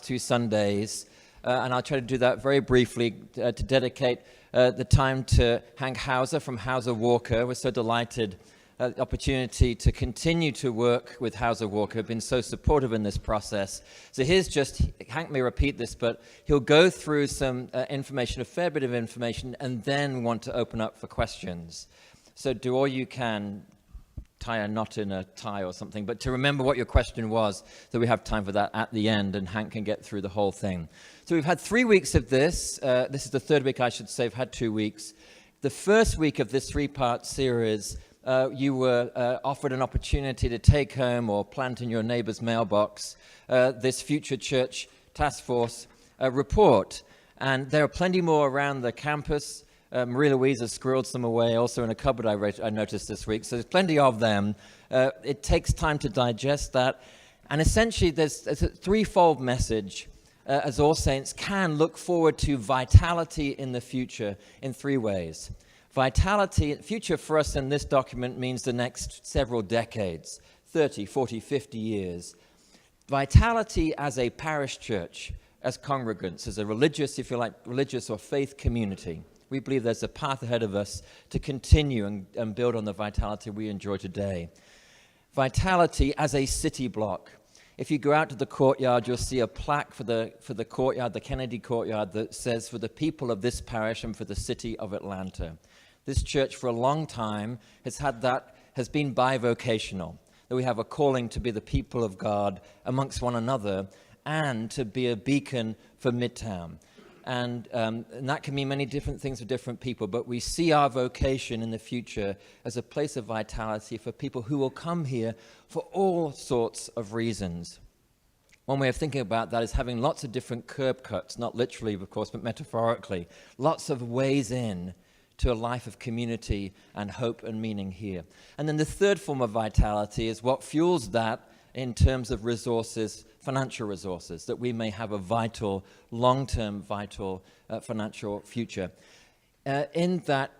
2 Sundays, and I'll try to do that very briefly to dedicate the time to Hank Hauser from Hauser Walker. We're so delighted the opportunity to continue to work with Hauser Walker, been so supportive in this process. So here's just, Hank may repeat this, but he'll go through some information, a fair bit of information, and then want to open up for questions. So do all you can, tie a knot in a tie or something, but to remember what your question was, so we have time for that at the end, and Hank can get through the whole thing. So we've had 3 weeks of this. This is the third week, I should say. We've had 2 weeks. The first week of this 3-part series, you were offered an opportunity to take home or plant in your neighbor's mailbox this Future Church Task Force report. And there are plenty more around the campus. Marie-Louise has squirreled some away, also in a cupboard I noticed this week. So there's plenty of them. It takes time to digest that. And essentially, there's a threefold message, as All Saints can look forward to vitality in the future in 3 ways. Vitality, future for us in this document means the next several decades, 30, 40, 50 years. Vitality as a parish church, as congregants, as a religious, if you like, religious or faith community. We believe there's a path ahead of us to continue and build on the vitality we enjoy today. Vitality as a city block. If you go out to the courtyard, you'll see a plaque for the courtyard, the Kennedy courtyard, that says, for the people of this parish and for the city of Atlanta. This church for a long time has been bivocational, that we have a calling to be the people of God amongst one another and to be a beacon for Midtown. And that can mean many different things for different people, but we see our vocation in the future as a place of vitality for people who will come here for all sorts of reasons. One way of thinking about that is having lots of different curb cuts, not literally, of course, but metaphorically. Lots of ways in to a life of community and hope and meaning here. And then the third form of vitality is what fuels that in terms of resources, financial resources, that we may have a vital, long-term vital financial future. In that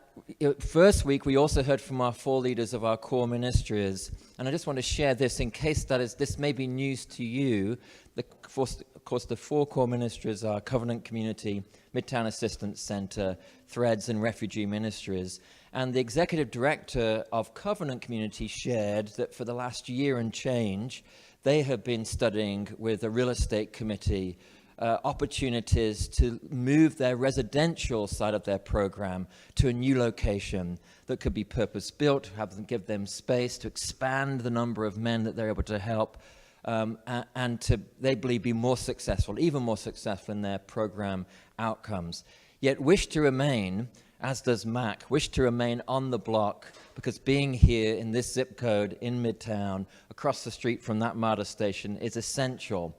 first week, we also heard from our 4 leaders of our core ministries, and I just want to share this in case this may be news to you. Of course, the 4 core ministries are Covenant Community, Midtown Assistance Center, Threads, and Refugee Ministries. And the executive director of Covenant Community shared that for the last year and change, they have been studying with a real estate committee opportunities to move their residential side of their program to a new location that could be purpose-built, give them space to expand the number of men that they're able to help, and to, they believe, be more successful, even more successful in their program outcomes. Yet wish to remain, as does Mac, wish to remain on the block, because being here in this zip code in Midtown, across the street from that MARTA station, is essential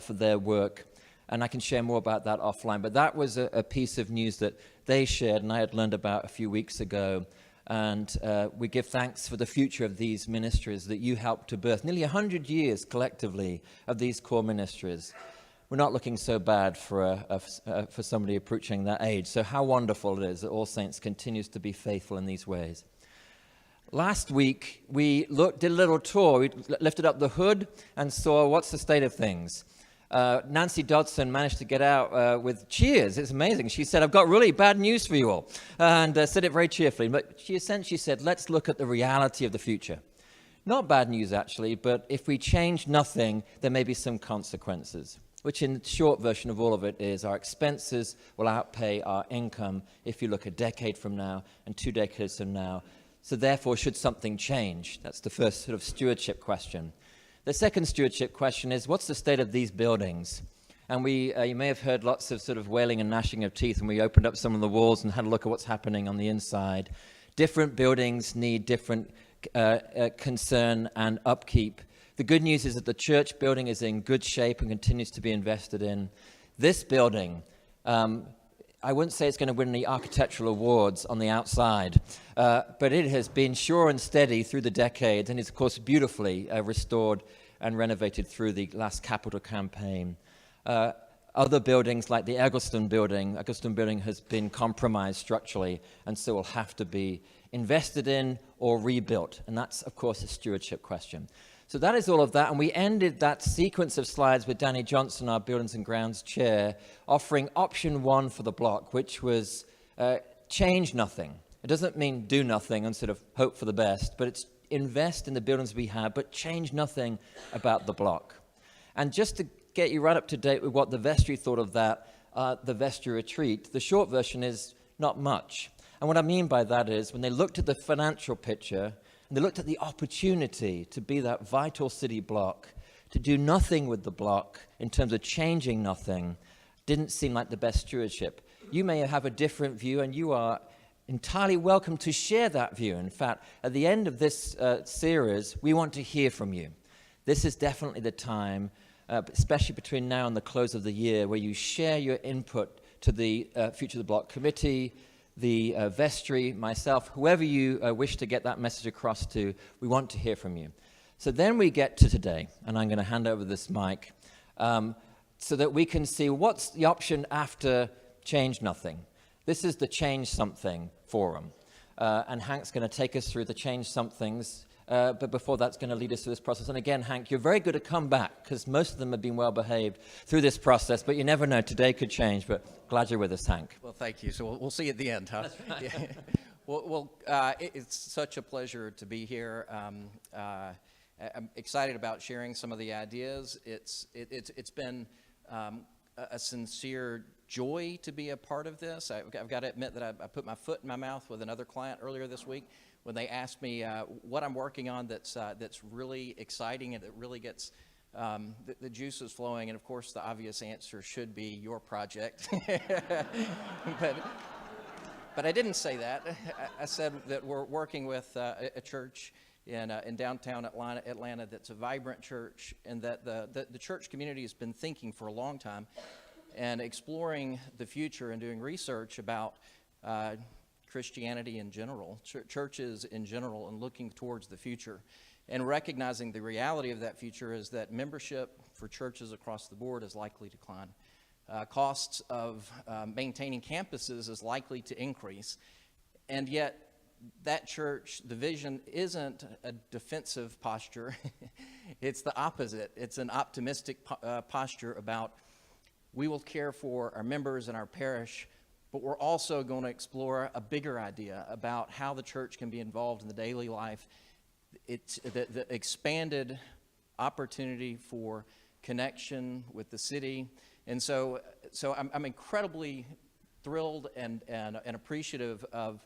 for their work. And I can share more about that offline. But that was a piece of news that they shared and I had learned about a few weeks ago. And we give thanks for the future of these ministries that you helped to birth. Nearly 100 years collectively of these core ministries. We're not looking so bad for somebody approaching that age. So how wonderful it is that All Saints continues to be faithful in these ways. Last week, we did a little tour. We lifted up the hood and saw what's the state of things. Nancy Dodson managed to get out with cheers. It's amazing. She said, I've got really bad news for you all, and said it very cheerfully. But she essentially said, let's look at the reality of the future. Not bad news, actually, but if we change nothing, there may be some consequences, which in the short version of all of it is our expenses will outpay our income if you look a decade from now and 2 decades from now. So therefore, should something change? That's the first sort of stewardship question. The second stewardship question is, what's the state of these buildings? And you may have heard lots of sort of wailing and gnashing of teeth when we opened up some of the walls and had a look at what's happening on the inside. Different buildings need different concern and upkeep. The good news is that the church building is in good shape and continues to be invested in. This building, I wouldn't say it's going to win any architectural awards on the outside, but it has been sure and steady through the decades, and is, of course, beautifully restored and renovated through the last capital campaign. Other buildings, like the Eggleston building has been compromised structurally, and so will have to be invested in or rebuilt, and that's, of course, a stewardship question. So that is all of that, and we ended that sequence of slides with Danny Johnson, our Buildings and Grounds chair, offering option 1 for the block, which was change nothing. It doesn't mean do nothing and sort of hope for the best, but it's invest in the buildings we have, but change nothing about the block. And just to get you right up to date with what the vestry thought of that, the vestry retreat, the short version is not much. And what I mean by that is when they looked at the financial picture, and they looked at the opportunity to be that vital city block, to do nothing with the block in terms of changing nothing, didn't seem like the best stewardship. You may have a different view, and you are entirely welcome to share that view. In fact, at the end of this series, we want to hear from you. This is definitely the time, especially between now and the close of the year, where you share your input to the Future of the Block Committee, the vestry, myself, whoever you wish to get that message across to. We want to hear from you. So then we get to today, and I'm going to hand over this mic so that we can see what's the option after change nothing. This is the Change Something Forum, and Hank's going to take us through the Change Somethings, but before that's going to lead us through this process. And again, Hank, you're very good to come back, because most of them have been well behaved through this process, but you never know, today could change, but glad you're with us, Hank. Well, thank you. So we'll see you at the end, huh? That's right. Yeah. Well, it's such a pleasure to be here. I'm excited about sharing some of the ideas. It's been a sincere joy to be a part of this. I've got to admit that I put my foot in my mouth with another client earlier this week when they asked me what I'm working on that's really exciting and that really gets the juices flowing. And of course, the obvious answer should be your project. But I didn't say that. I said that we're working with a church in downtown Atlanta that's a vibrant church, and that the church community has been thinking for a long time and exploring the future and doing research about Christianity in general, churches in general, and looking towards the future and recognizing the reality of that future is that membership for churches across the board is likely to decline. Costs of maintaining campuses is likely to increase, and yet that church, the vision isn't a defensive posture. It's the opposite. It's an optimistic posture about we will care for our members and our parish, but we're also going to explore a bigger idea about how the church can be involved in the daily life. It's the expanded opportunity for connection with the city. And so I'm incredibly thrilled and appreciative of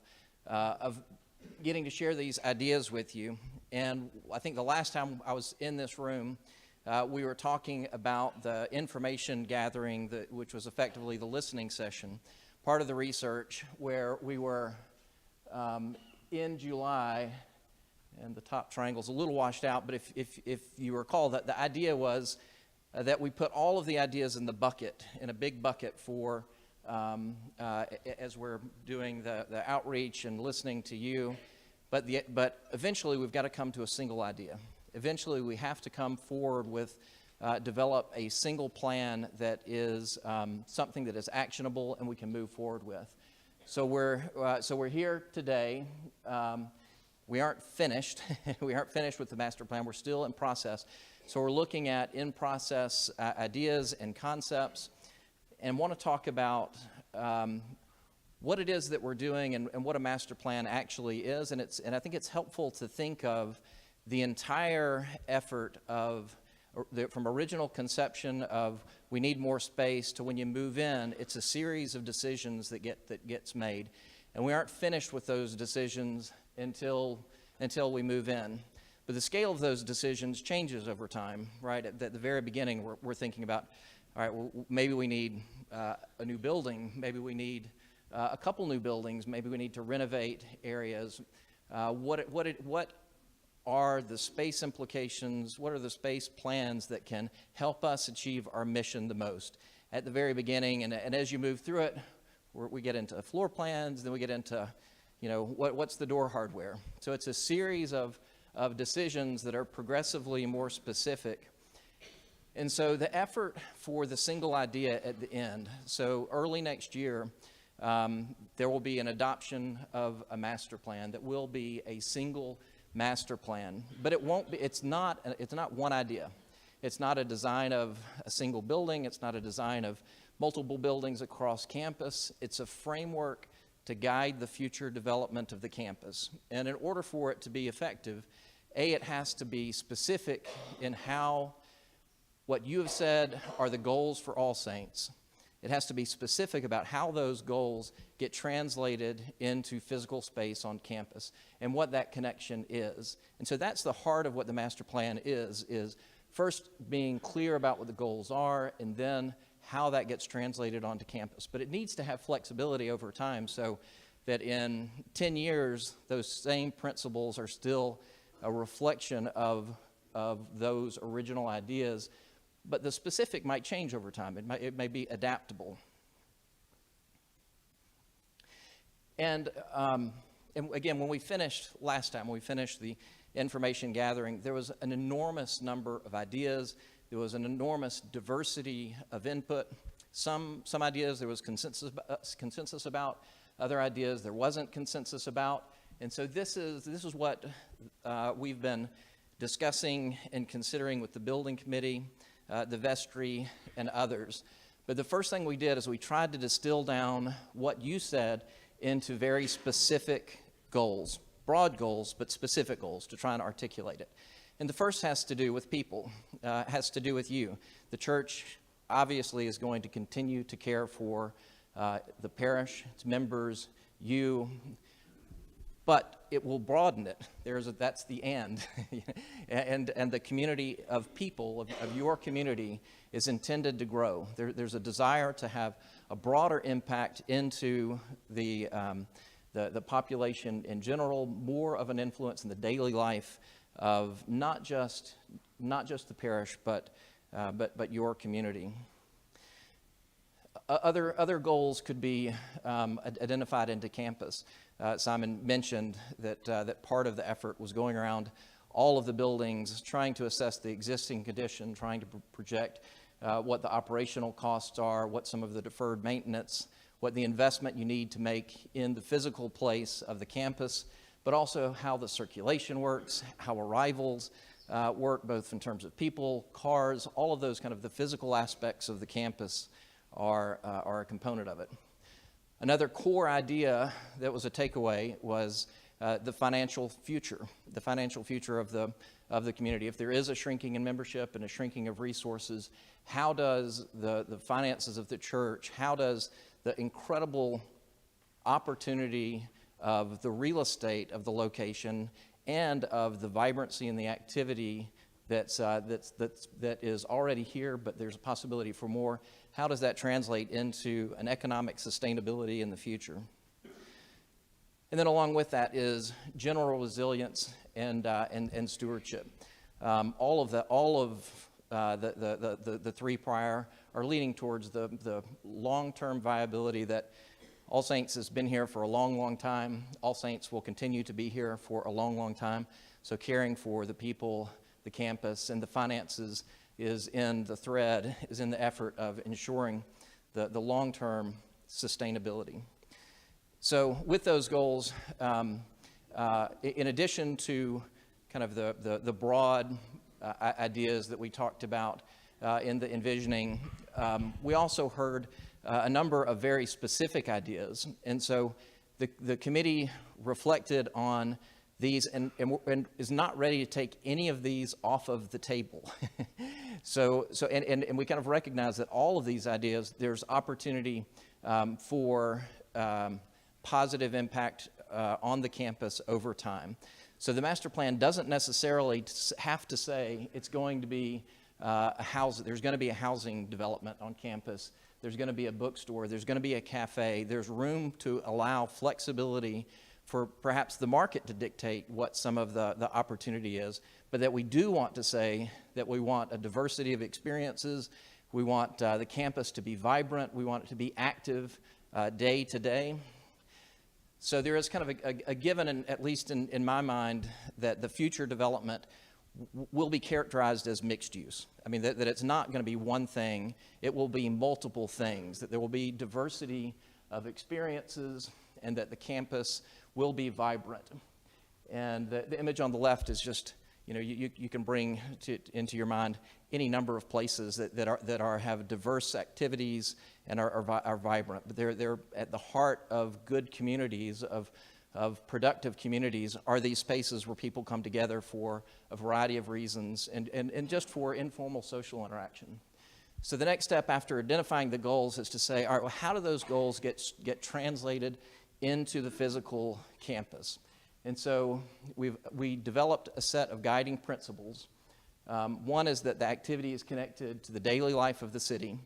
getting to share these ideas with you. And I think the last time I was in this room, we were talking about the information gathering, which was effectively the listening session, part of the research where we were in July, and the top triangle's a little washed out, but if you recall, that the idea was that we put all of the ideas in a big bucket for as we're doing the outreach and listening to you, but eventually we've got to come to a single idea. Eventually we have to come forward with develop a single plan that is something that is actionable and we can move forward with. So we're here today. We aren't finished. We aren't finished with the master plan. We're still in process. So we're looking at in-process ideas and concepts, and want to talk about what it is that we're doing and what a master plan actually is. And I think it's helpful to think of the entire effort from original conception of we need more space to when you move in. It's a series of decisions that gets made, and we aren't finished with those decisions until we move in. But the scale of those decisions changes over time, right? At the very beginning, we're thinking about, all right, well, maybe we need a new building. Maybe we need a couple new buildings. Maybe we need to renovate areas. What are the space implications? What are the space plans that can help us achieve our mission the most? At the very beginning, and as you move through it, we get into floor plans, then we get into, what's the door hardware? So it's a series of decisions that are progressively more specific. And so the effort for the single idea at the end, so early next year, there will be an adoption of a master plan that will be a single master plan. But it won't be, it's not one idea. It's not a design of a single building. It's not a design of multiple buildings across campus. It's a framework to guide the future development of the campus. And in order for it to be effective, it has to be specific in how what you have said are the goals for All Saints. It has to be specific about how those goals get translated into physical space on campus and what that connection is. And so that's the heart of what the master plan is first being clear about what the goals are and then how that gets translated onto campus. But it needs to have flexibility over time so that in 10 years, those same principles are still a reflection of those original ideas, but the specific might change over time. It may be adaptable. And again, when we finished last time, when we finished the information gathering, there was an enormous number of ideas. There was an enormous diversity of input. Some ideas there was consensus about. Other ideas there wasn't consensus about. And so this is what we've been discussing and considering with the building committee, the vestry, and others. But the first thing we did is we tried to distill down what you said into very specific goals, broad goals, but specific goals to try and articulate it. And the first has to do with people, has to do with you. The church obviously is going to continue to care for the parish, its members, you, but it will broaden it. That's the and. and the community of people, of your community, is intended to grow. There's a desire to have a broader impact into the population in general, more of an influence in the daily life of not just the parish, but your community. Other goals could be identified into campus. Simon mentioned that part of the effort was going around all of the buildings, trying to assess the existing condition, trying to project what the operational costs are, what some of the deferred maintenance, what the investment you need to make in the physical place of the campus, but also how the circulation works, how arrivals work, both in terms of people, cars, all of those kind of the physical aspects of the campus are a component of it. Another core idea that was a takeaway was the financial future of the community. If there is a shrinking in membership and a shrinking of resources, how does the finances of the church, how does the incredible opportunity of the real estate of the location and of the vibrancy and the activity that is already here, but there's a possibility for more, how does that translate into an economic sustainability in the future? And then along with that is general resilience and stewardship. All of the three prior are leading towards the long-term viability that All Saints has been here for a long, long time. All Saints will continue to be here for a long, long time. So caring for the people, the campus, and the finances is in the thread, is in the effort of ensuring the long-term sustainability. So with those goals, in addition to kind of the broad ideas that we talked about in the envisioning, we also heard a number of very specific ideas. And so the committee reflected on these and is not ready to take any of these off of the table. So we kind of recognize that all of these ideas, there's opportunity for positive impact on the campus over time. So the master plan doesn't necessarily have to say it's going to be there's going to be a housing development on campus. There's going to be a bookstore. There's going to be a cafe. There's room to allow flexibility for perhaps the market to dictate what some of the opportunity is, but that we do want to say that we want a diversity of experiences. We want the campus to be vibrant. We want it to be active day to day. So there is kind of a given, at least in my mind, that the future development will be characterized as mixed use. I mean, that it's not going to be one thing. It will be multiple things, that there will be diversity of experiences, and that the campus will be vibrant. And the image on the left is just, you can bring into your mind any number of places that have diverse activities and are vibrant. But they're at the heart of good communities, of productive communities, are these spaces where people come together for a variety of reasons and just for informal social interaction. So the next step after identifying the goals is to say, all right, well, how do those goals get translated into the physical campus? And so we developed a set of guiding principles. One is that the activity is connected to the daily life of the city.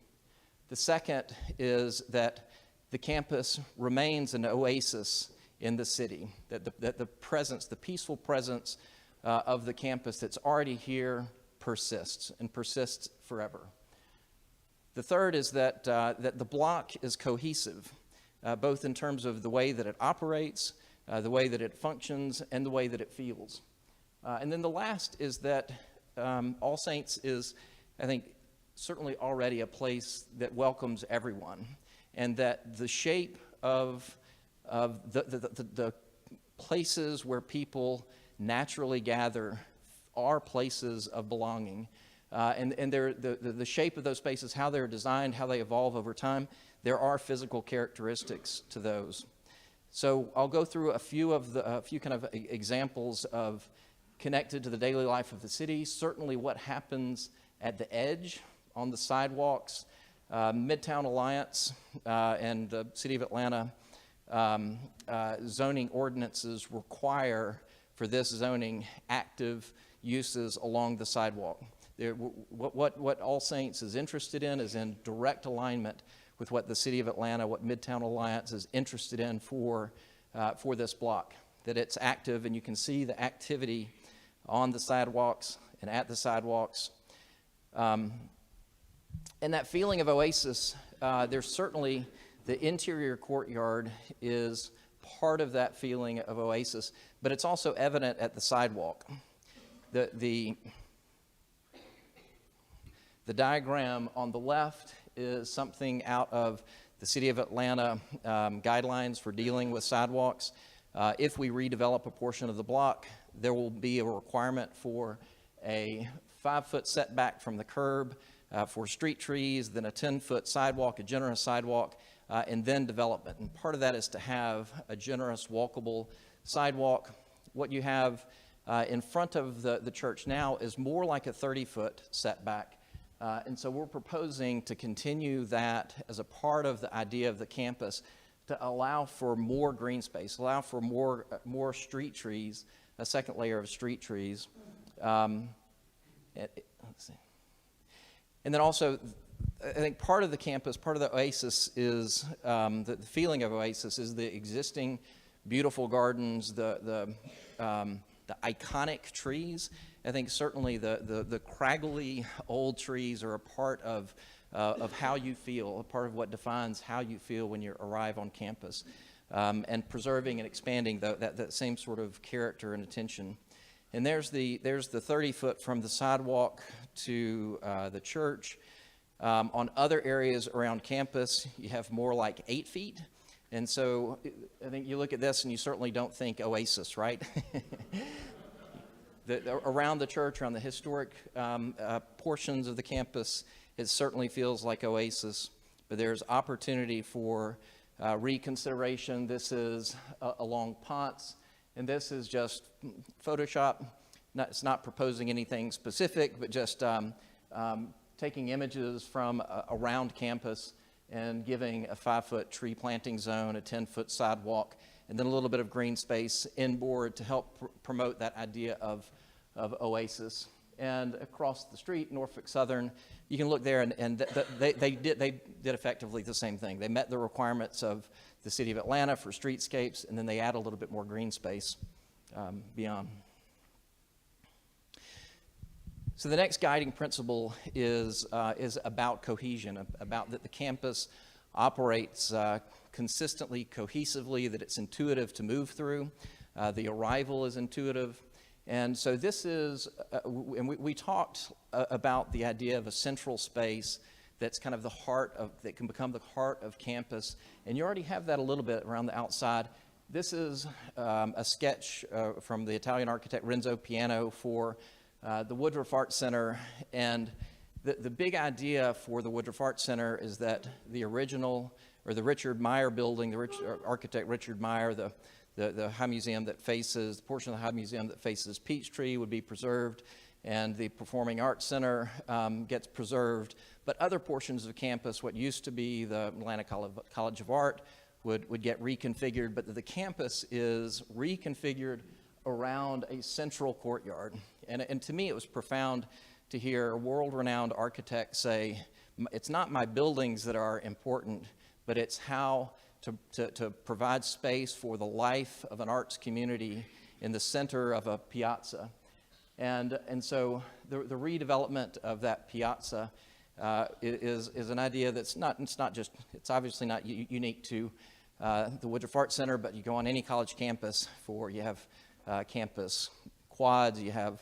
The second is that the campus remains an oasis in the city, that the presence, the peaceful presence of the campus that's already here persists and persists forever. The third is that the block is cohesive, both in terms of the way that it operates, the way that it functions, and the way that it feels. And then the last is that All Saints is, I think, certainly already a place that welcomes everyone, and that the shape of the places where people naturally gather are places of belonging. And the shape of those spaces, how they're designed, how they evolve over time, there are physical characteristics to those. So I'll go through a few kind of examples of connected to the daily life of the city. Certainly what happens at the edge, on the sidewalks, Midtown Alliance and the City of Atlanta zoning ordinances require for this zoning active uses along the sidewalk. What All Saints is interested in is in direct alignment with what the City of Atlanta, what Midtown Alliance is interested in for this block, that it's active and you can see the activity on the sidewalks and at the sidewalks. And that feeling of oasis, there's certainly the interior courtyard is part of that feeling of oasis, but it's also evident at the sidewalk. The diagram on the left is something out of the City of Atlanta guidelines for dealing with sidewalks. If we redevelop a portion of the block, there will be a requirement for a 5-foot setback from the curb for street trees, then a 10-foot sidewalk, a generous sidewalk, and then development. And part of that is to have a generous walkable sidewalk. What you have in front of the church now is more like a 30-foot setback. And so we're proposing to continue that as a part of the idea of the campus to allow for more green space, allow for more street trees, a second layer of street trees. Let's see. And then also, I think part of the campus, part of the oasis is, the feeling of oasis is the existing beautiful gardens, the iconic trees. I think certainly the craggly old trees are a part of how you feel, a part of what defines how you feel when you arrive on campus, and preserving and expanding that same sort of character and attention. And there's the 30-foot from the sidewalk to the church. On other areas around campus, you have more like 8 feet. And so I think you look at this and you certainly don't think oasis, right? Around the church, around the historic portions of the campus, it certainly feels like oasis, but there's opportunity for reconsideration. This is along Ponce, and this is just Photoshop. It's not proposing anything specific, but just taking images from around campus and giving a 5-foot tree planting zone, a 10-foot sidewalk, and then a little bit of green space inboard to help promote that idea of oasis. And across the street, Norfolk Southern, you can look there, and they did effectively the same thing. They met the requirements of the City of Atlanta for streetscapes, and then they add a little bit more green space beyond. So the next guiding principle is about cohesion, about that the campus operates consistently, cohesively, that it's intuitive to move through. The arrival is intuitive. And so this is, and we talked about the idea of a central space that's kind of the heart of, that can become the heart of campus. And you already have that a little bit around the outside. This is a sketch from the Italian architect Renzo Piano for the Woodruff Art Center. And the big idea for the Woodruff Art Center is that the original, or the Richard Meyer building, architect Richard Meyer, the High Museum that faces, the portion of the High Museum that faces Peachtree would be preserved, and the Performing Arts Center gets preserved. But other portions of campus, what used to be the Atlanta College of Art, would get reconfigured, but the campus is reconfigured around a central courtyard. And to me, it was profound to hear a world-renowned architect say, it's not my buildings that are important, but it's how to provide space for the life of an arts community in the center of a piazza. And so the redevelopment of that piazza is an idea that's it's obviously not unique to the Woodruff Art Center, but you go on any college campus you have campus quads, you have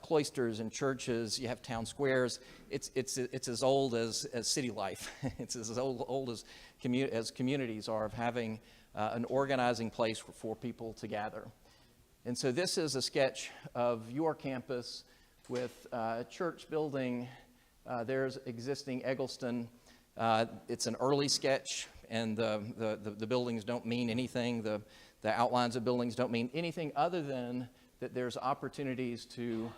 cloisters and churches, you have town squares. It's as old as city life. It's as old as communities are, of having an organizing place for people to gather. And so this is a sketch of your campus with a church building. There's existing Eggleston. It's an early sketch, and the buildings don't mean anything. The outlines of buildings don't mean anything other than that there's opportunities to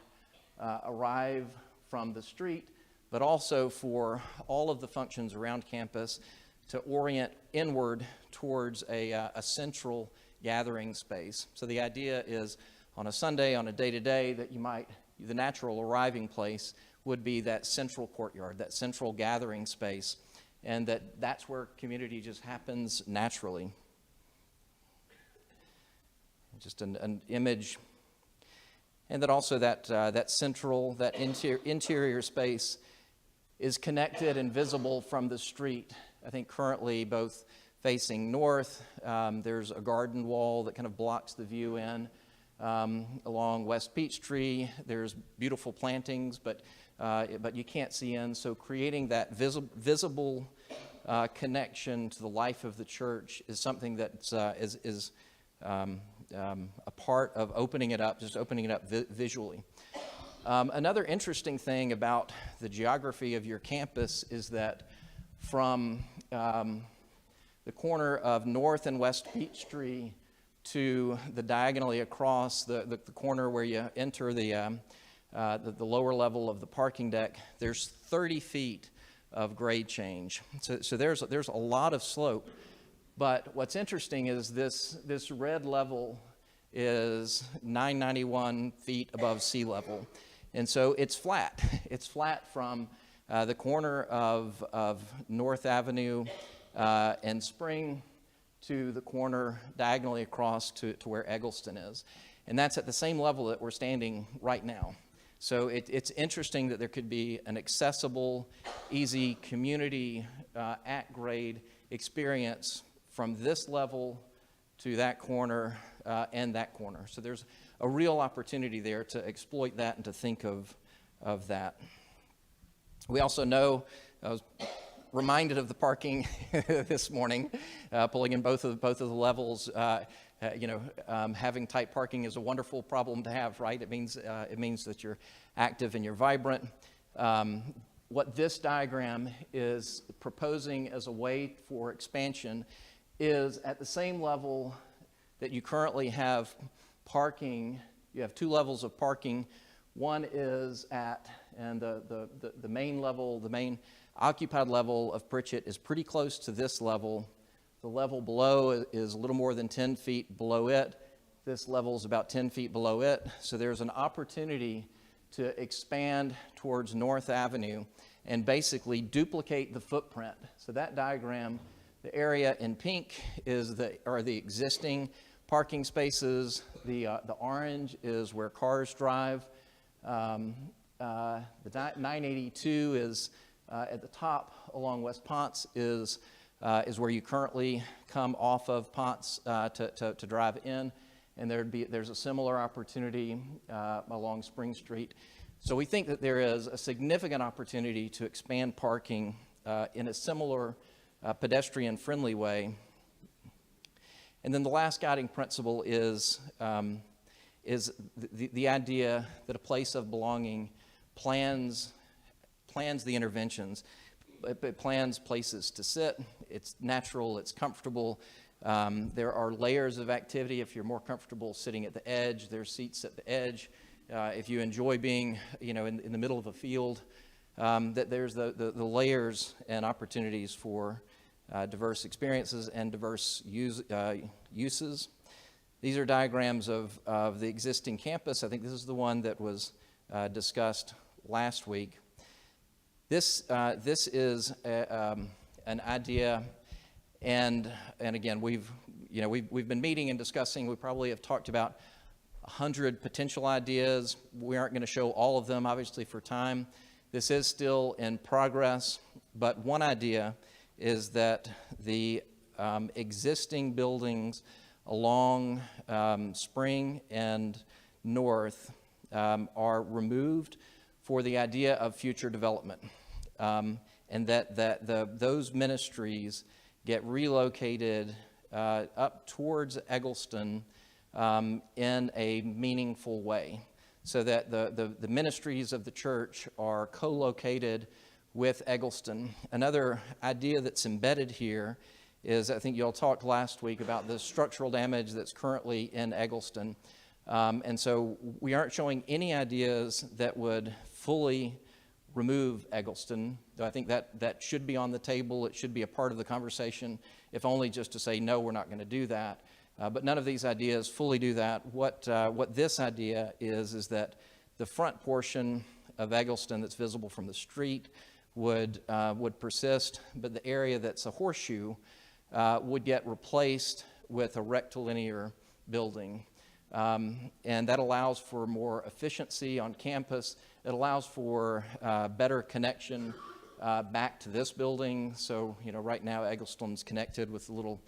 arrive from the street, but also for all of the functions around campus to orient inward towards a central gathering space. So the idea is on a Sunday, on a day-to-day, that the natural arriving place would be that central courtyard, that central gathering space, and that's where community just happens naturally. Just an image. And that also that central, that interior space is connected and visible from the street. I think currently both facing north, there's a garden wall that kind of blocks the view in. Along West Peachtree, there's beautiful plantings, but you can't see in. So creating that visible connection to the life of the church is something that is a part of opening it up, just opening it up visually. Another interesting thing about the geography of your campus is that from the corner of North and West Peachtree to the diagonally across the corner where you enter the lower level of the parking deck, there's 30 feet of grade change. So there's a lot of slope. But what's interesting is this red level is 991 feet above sea level. And so it's flat. It's flat from the corner of North Avenue and Spring to the corner diagonally across to where Eggleston is. And that's at the same level that we're standing right now. So it's interesting that there could be an accessible, easy community at grade experience from this level to that corner and that corner. So there's a real opportunity there to exploit that and to think of that. We also know, I was reminded of the parking this morning, pulling in both of the levels. Having tight parking is a wonderful problem to have, right? It means that you're active and you're vibrant. What this diagram is proposing as a way for expansion is at the same level that you currently have parking. You have two levels of parking. One is and the main level, the main occupied level of Pritchett is pretty close to this level. The level below is a little more than 10 feet below it. This level is about 10 feet below it. So there's an opportunity to expand towards North Avenue and basically duplicate the footprint. So that diagram, the area in pink are the existing parking spaces. The orange is where cars drive. The 982 is at the top along West Ponce is where you currently come off of Ponce to drive in, and there's a similar opportunity along Spring Street. So we think that there is a significant opportunity to expand parking in a similar pedestrian-friendly way. And then the last guiding principle is the idea that a place of belonging plans the interventions. It plans places to sit. It's natural. It's comfortable. There are layers of activity. If you're more comfortable sitting at the edge, there's seats at the edge. If you enjoy being, in the middle of a field, that there's the layers and opportunities for diverse experiences and diverse uses. These are diagrams of the existing campus. I think this is the one that was discussed last week. This is an idea, and again, we've been meeting and discussing. We probably have talked about 100 potential ideas. We aren't going to show all of them, obviously, for time. This is still in progress, but one idea is that the existing buildings along Spring and North are removed for the idea of future development, and that those ministries get relocated up towards Eggleston in a meaningful way, so that the ministries of the church are co-located with Eggleston. Another idea that's embedded here is, I think you all talked last week about the structural damage that's currently in Eggleston. And so we aren't showing any ideas that would fully remove Eggleston, though I think that should be on the table. It should be a part of the conversation, if only just to say, no, we're not going to do that. But none of these ideas fully do that. What this idea is that the front portion of Eggleston that's visible from the street would persist, but the area that's a horseshoe would get replaced with a rectilinear building. And that allows for more efficiency on campus. It allows for better connection back to this building. So, right now Eggleston's connected with the little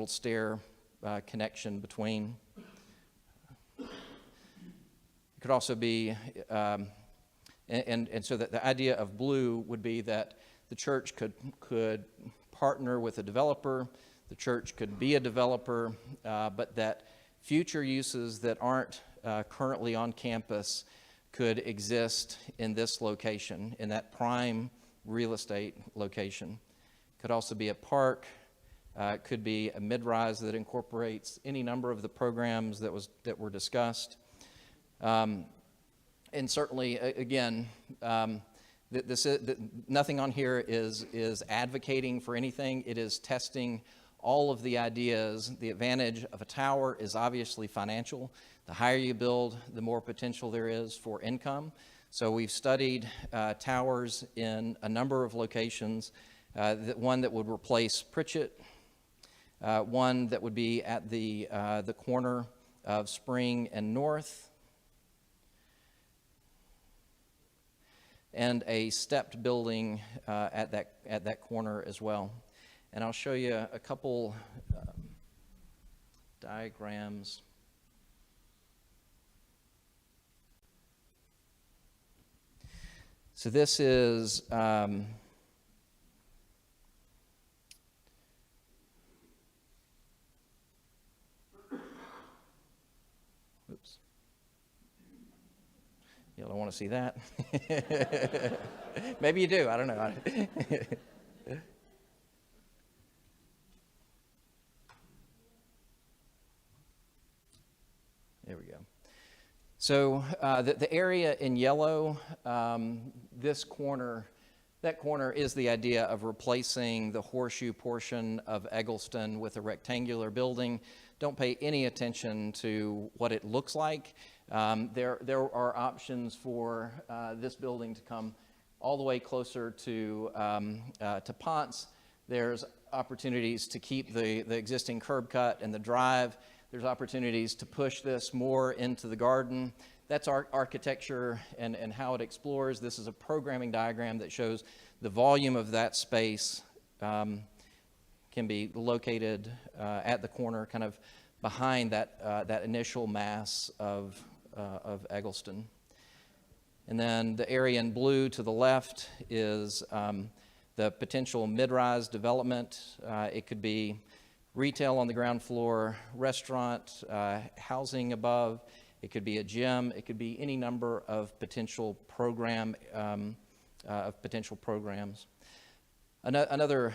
stair connection between. It could also be, and so that the idea of blue would be that the church could partner with a developer. The church could be a developer, but that future uses that aren't currently on campus could exist in this location, in that prime real estate location. Could also be a park. It could be a mid-rise that incorporates any number of the programs that were discussed. And certainly, again, nothing on here is advocating for anything. It is testing all of the ideas. The advantage of a tower is obviously financial. The higher you build, the more potential there is for income. So we've studied towers in a number of locations. One that would replace Pritchett, one that would be at the corner of Spring and North, and a stepped building at that corner as well. And I'll show you a couple diagrams. So this is oops. You don't want to see that? Maybe you do. I don't know. There we go. So the area in yellow, this corner, that corner is the idea of replacing the horseshoe portion of Eggleston with a rectangular building. Don't pay any attention to what it looks like. There are options for this building to come all the way closer to Ponce. There's opportunities to keep the existing curb cut and the drive. There's opportunities to push this more into the garden. That's our architecture and how it explores. This is a programming diagram that shows the volume of that space can be located at the corner, kind of behind that initial mass of Eggleston. And then the area in blue to the left is the potential mid-rise development. It could be retail on the ground floor, restaurant, housing above. It could be a gym. It could be any number of potential programs. Another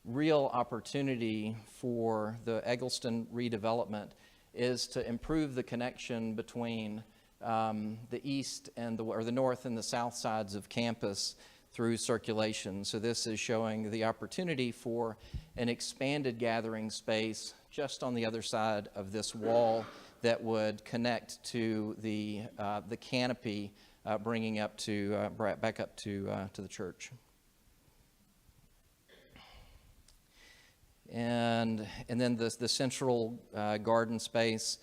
real opportunity for the Eggleston redevelopment is to improve the connection between the east and the north and the south sides of campus through circulation. So this is showing the opportunity for an expanded gathering space just on the other side of this wall that would connect to the canopy, bringing up to back up to the church. And then the central garden space.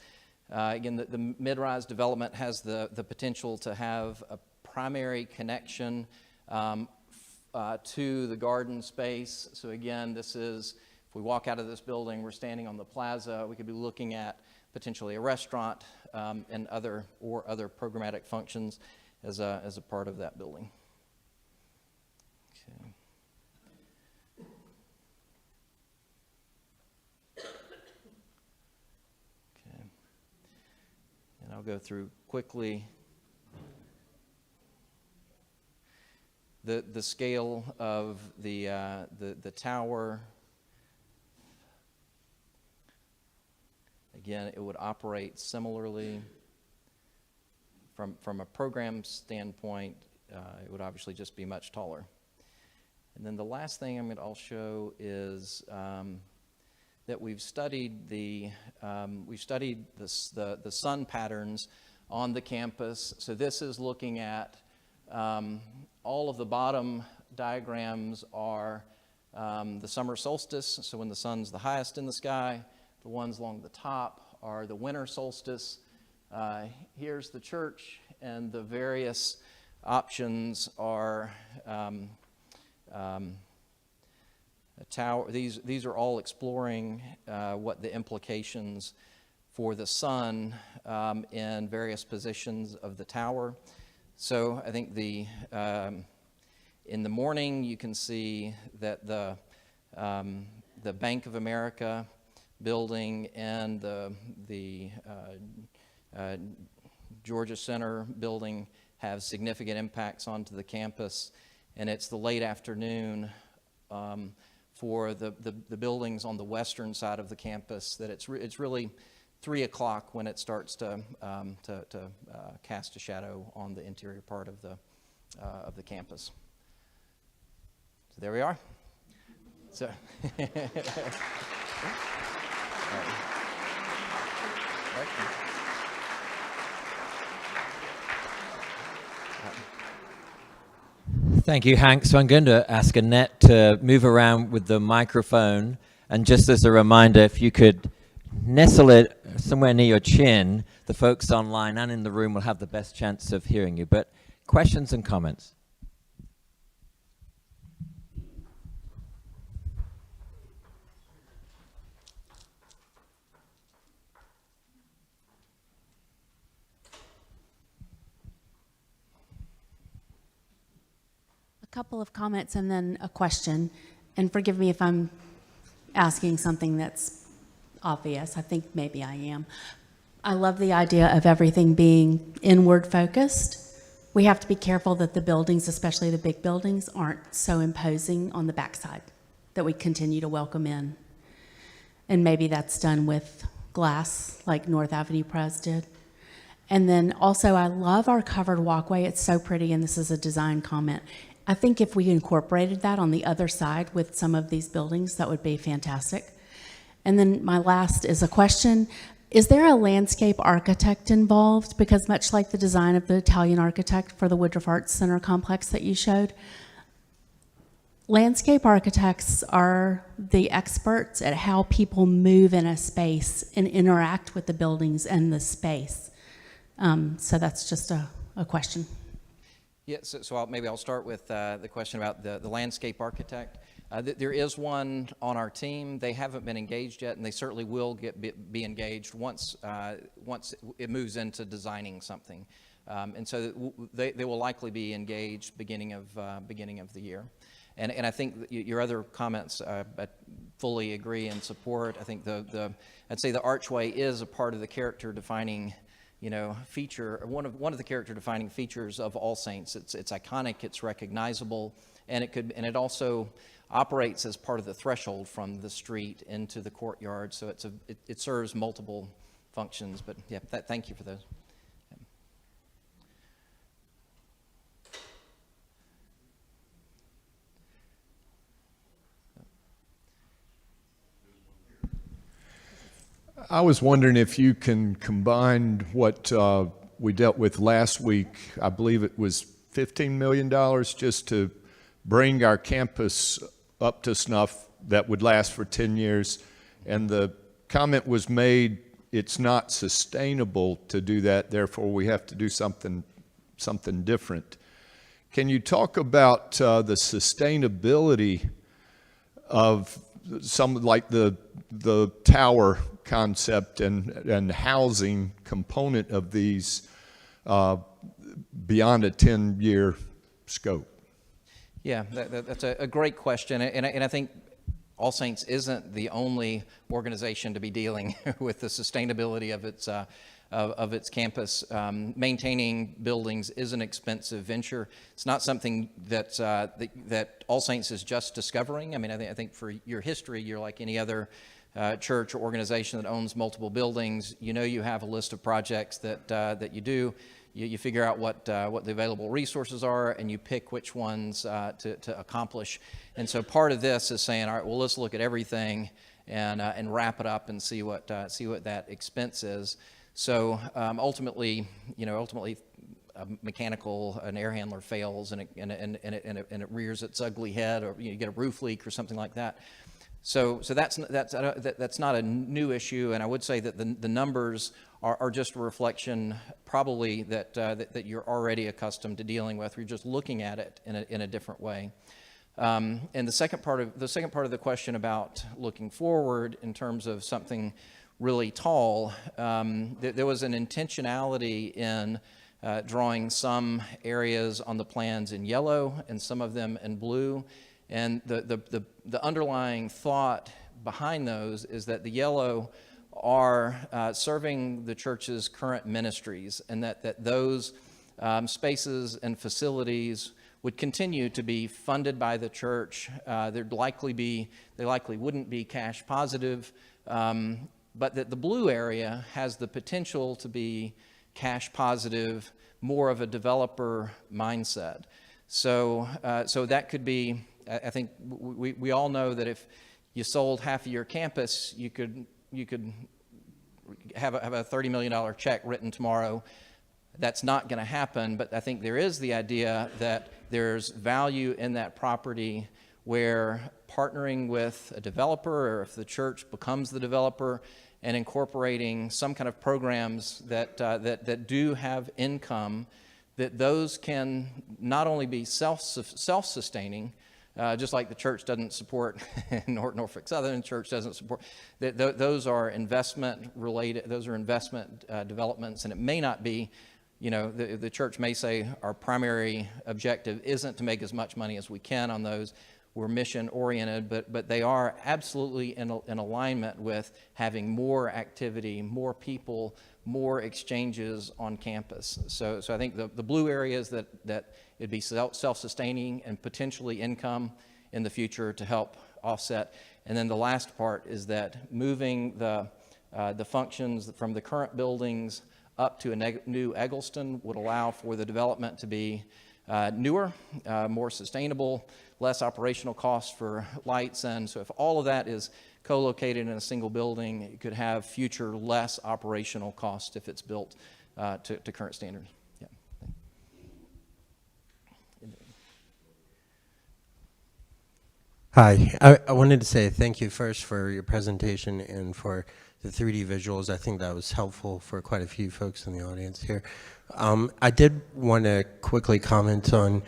Again, the mid-rise development has the potential to have a primary connection to the garden space. So again, this is, if we walk out of this building, we're standing on the plaza. We could be looking at potentially a restaurant and other programmatic functions as a part of that building. Okay. I'll go through quickly the scale of the tower. Again, it would operate similarly. From a program standpoint, it would obviously just be much taller. And then the last thing I'll show is that we've studied the sun patterns on the campus. So this is looking at all of the bottom diagrams are the summer solstice, so when the sun's the highest in the sky. The ones along the top are the winter solstice. Here's the church, and the various options are a tower. These are all exploring what the implications for the sun in various positions of the tower. So I think in the morning you can see that the Bank of America building and the Georgia Center building have significant impacts onto the campus, and it's the late afternoon for the buildings on the western side of the campus that it's really 3 o'clock when it starts to cast a shadow on the interior part of the campus. So there we are. So. Thank you, Hank. So I'm going to ask Annette to move around with the microphone. And just as a reminder, if you could nestle it somewhere near your chin, the folks online and in the room will have the best chance of hearing you. But questions and comments? Couple of comments and then a question, and forgive me if I'm asking something that's obvious. I think maybe I am. I love the idea of everything being inward focused. We have to be careful that the buildings, especially the big buildings, aren't so imposing on the backside, that we continue to welcome in. And maybe that's done with glass like North Avenue Pres did. And then also I love our covered walkway. It's so pretty, and this is a design comment. I think if we incorporated that on the other side with some of these buildings, that would be fantastic. And then my last is a question. Is there a landscape architect involved? Because much like the design of the Italian architect for the Woodruff Arts Center complex that you showed, landscape architects are the experts at how people move in a space and interact with the buildings and the space. So that's just a question. Yeah, so maybe I'll start with the question about the landscape architect. There is one on our team. They haven't been engaged yet, and they certainly will be engaged once it moves into designing something. And so they will likely be engaged beginning of the year. And I think your other comments, I fully agree and support. I think I'd say the archway is a part of the character-defining, feature. One of the character-defining features of All Saints. It's iconic. It's recognizable, and it also operates as part of the threshold from the street into the courtyard. So it serves multiple functions. But yeah, thank you for those. I was wondering if you can combine what we dealt with last week. I believe it was $15 million just to bring our campus up to snuff that would last for 10 years. And the comment was made, it's not sustainable to do that, therefore we have to do something different. Can you talk about the sustainability of some, like the tower concept and housing component of these beyond a 10-year scope? Yeah, that's a great question, and I think All Saints isn't the only organization to be dealing with the sustainability of its campus. Maintaining buildings is an expensive venture. It's not something that All Saints is just discovering. I mean, I think for your history, you're like any other church or organization that owns multiple buildings. You have a list of projects that you do. You figure out what the available resources are, and you pick which ones to accomplish. And so part of this is saying, all right, well, let's look at everything and wrap it up and see what that expense is. So ultimately, an air handler fails and it rears its ugly head, or you get a roof leak or something like that. So that's not a new issue, and I would say that the numbers are just a reflection, probably that you're already accustomed to dealing with. You're just looking at it in a different way. And the second part of the question about looking forward in terms of something really tall, there was an intentionality in drawing some areas on the plans in yellow and some of them in blue. And the underlying thought behind those is that the yellow are serving the church's current ministries, and that those spaces and facilities would continue to be funded by the church. They likely wouldn't be cash positive, but that the blue area has the potential to be cash positive, more of a developer mindset. So that could be. I think we all know that if you sold half of your campus, you could have a $30 million check written tomorrow. That's not going to happen, but I think there is the idea that there's value in that property where partnering with a developer, or if the church becomes the developer, and incorporating some kind of programs that do have income, that those can not only be self-sustaining, just like the church doesn't support Norfolk Southern Church doesn't support. Those are investment related. Those are investment developments, and it may not be. The church may say our primary objective isn't to make as much money as we can on those. We're mission oriented, but they are absolutely in alignment with having more activity, more people, more exchanges on campus. So I think the blue areas that it'd be self-sustaining and potentially income in the future to help offset. And then the last part is that moving the functions from the current buildings up to a new Eggleston would allow for the development to be newer, more sustainable, less operational costs for lights. And so if all of that is co-located in a single building, it could have future less operational costs if it's built to current standards. Yeah. Hi, I wanted to say thank you first for your presentation and for the 3D visuals. I think that was helpful for quite a few folks in the audience here. I did want to quickly comment on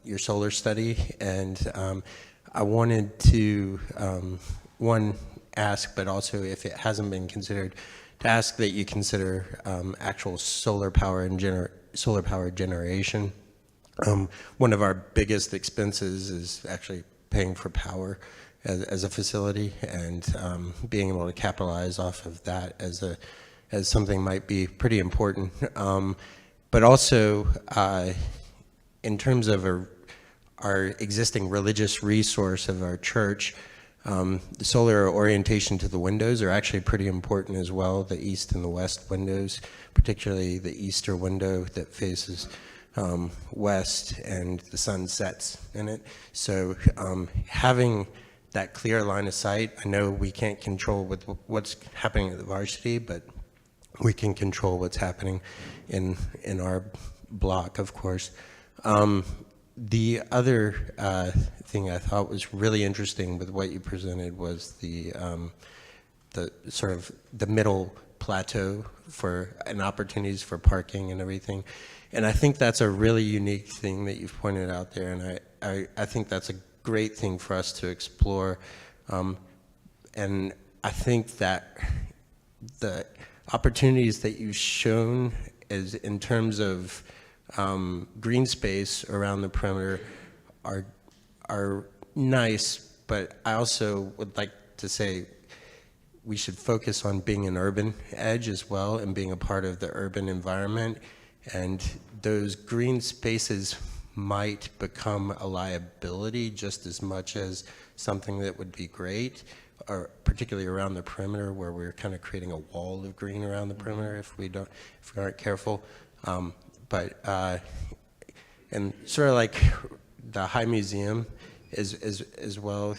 your solar study, and I wanted to, one, ask, but also if it hasn't been considered, ask that you consider actual solar power and solar power generation. One of our biggest expenses is actually paying for power as a facility, and being able to capitalize off of that as something might be pretty important. But also, in terms of our existing religious resource of our church, the solar orientation to the windows are actually pretty important as well, the east and the west windows, particularly the easter window that faces west and the sun sets in it. So having that clear line of sight, I know we can't control what's happening at the varsity, but we can control what's happening in our block, of course. The other thing I thought was really interesting with what you presented was the sort of the middle plateau and opportunities for parking and everything. And I think that's a really unique thing that you've pointed out there, and I think that's a great thing for us to explore. And I think that the opportunities that you've shown is in terms of green space around the perimeter are nice, but I also would like to say we should focus on being an urban edge as well and being a part of the urban environment. And those green spaces might become a liability just as much as something that would be great, or particularly around the perimeter where we're kind of creating a wall of green around the perimeter if we aren't careful. And sort of like the High Museum as well,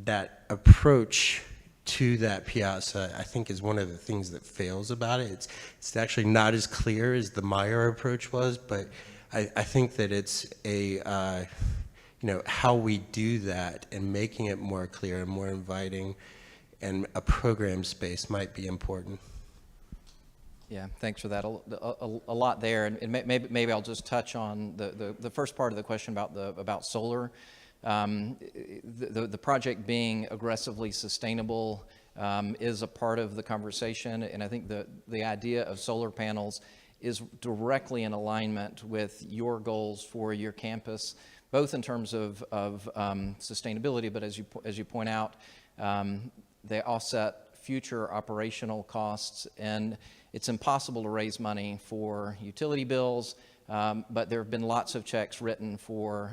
that approach to that piazza, I think, is one of the things that fails about it. It's actually not as clear as the Meyer approach was, but I think that it's how we do that and making it more clear and more inviting, and a program space might be important. Yeah, thanks for that. A lot there, and maybe I'll just touch on the first part of the question about solar. The project being aggressively sustainable is a part of the conversation, and I think the idea of solar panels is directly in alignment with your goals for your campus, both in terms of sustainability, but as you point out, they offset future operational costs, and it's impossible to raise money for utility bills, but there have been lots of checks written for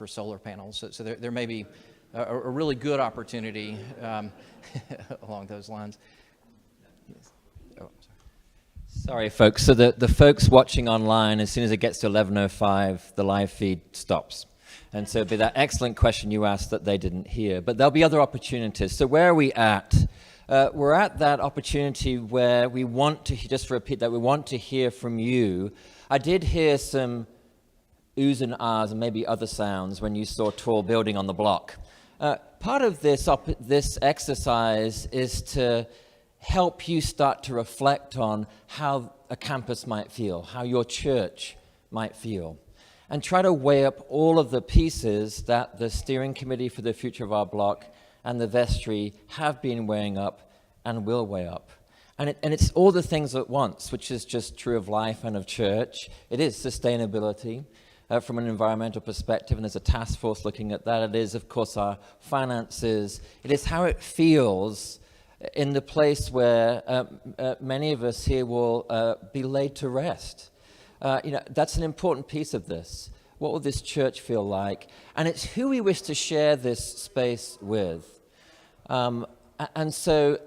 solar panels. So there may be a really good opportunity along those lines. Yes. Oh, I'm sorry. Sorry, folks. So the folks watching online, as soon as it gets to 11:05, the live feed stops. And so it'd be that excellent question you asked that they didn't hear. But there'll be other opportunities. So where are we at? We're at that opportunity where we want to, just to repeat that, we want to hear from you. I did hear some oohs and ahs and maybe other sounds when you saw tall building on the block. Part of this exercise is to help you start to reflect on how a campus might feel, how your church might feel, and try to weigh up all of the pieces that the steering committee for the future of our block and the vestry have been weighing up and will weigh up. And it's all the things at once, which is just true of life and of church. It is sustainability from an environmental perspective, and there's a task force looking at that. It is, of course, our finances. It is how it feels in the place where many of us here will be laid to rest. That's an important piece of this. What will this church feel like? And it's who we wish to share this space with. And so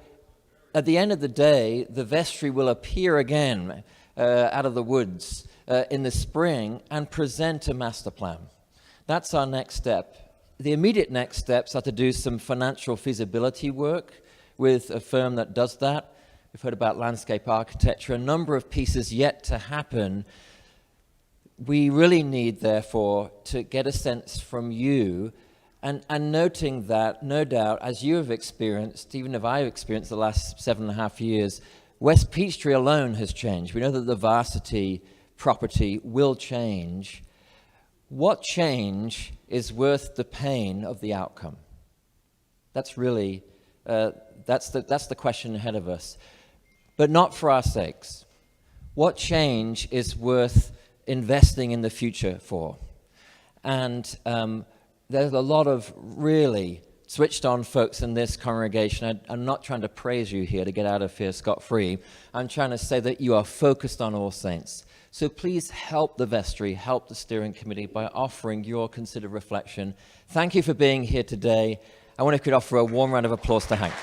at the end of the day, the vestry will appear again out of the woods in the spring and present a master plan. That's our next step. The immediate next steps are to do some financial feasibility work with a firm that does that. We've heard about landscape architecture, a number of pieces yet to happen. We really need, therefore, to get a sense from you, and noting that, no doubt, as you have experienced, even if I've experienced the last 7.5 years, West Peachtree alone has changed. We know that the varsity property will change. What change is worth the pain of the outcome? That's really, that's the question ahead of us. but not for our sakes. What change is worth investing in the future for? And there's a lot of really switched on folks in this congregation. I'm not trying to praise you here to get out of here scot-free. I'm trying to say that you are focused on All Saints. So please help the vestry, help the steering committee by offering your considered reflection. Thank you for being here today. I wonder if we could offer a warm round of applause to Hank.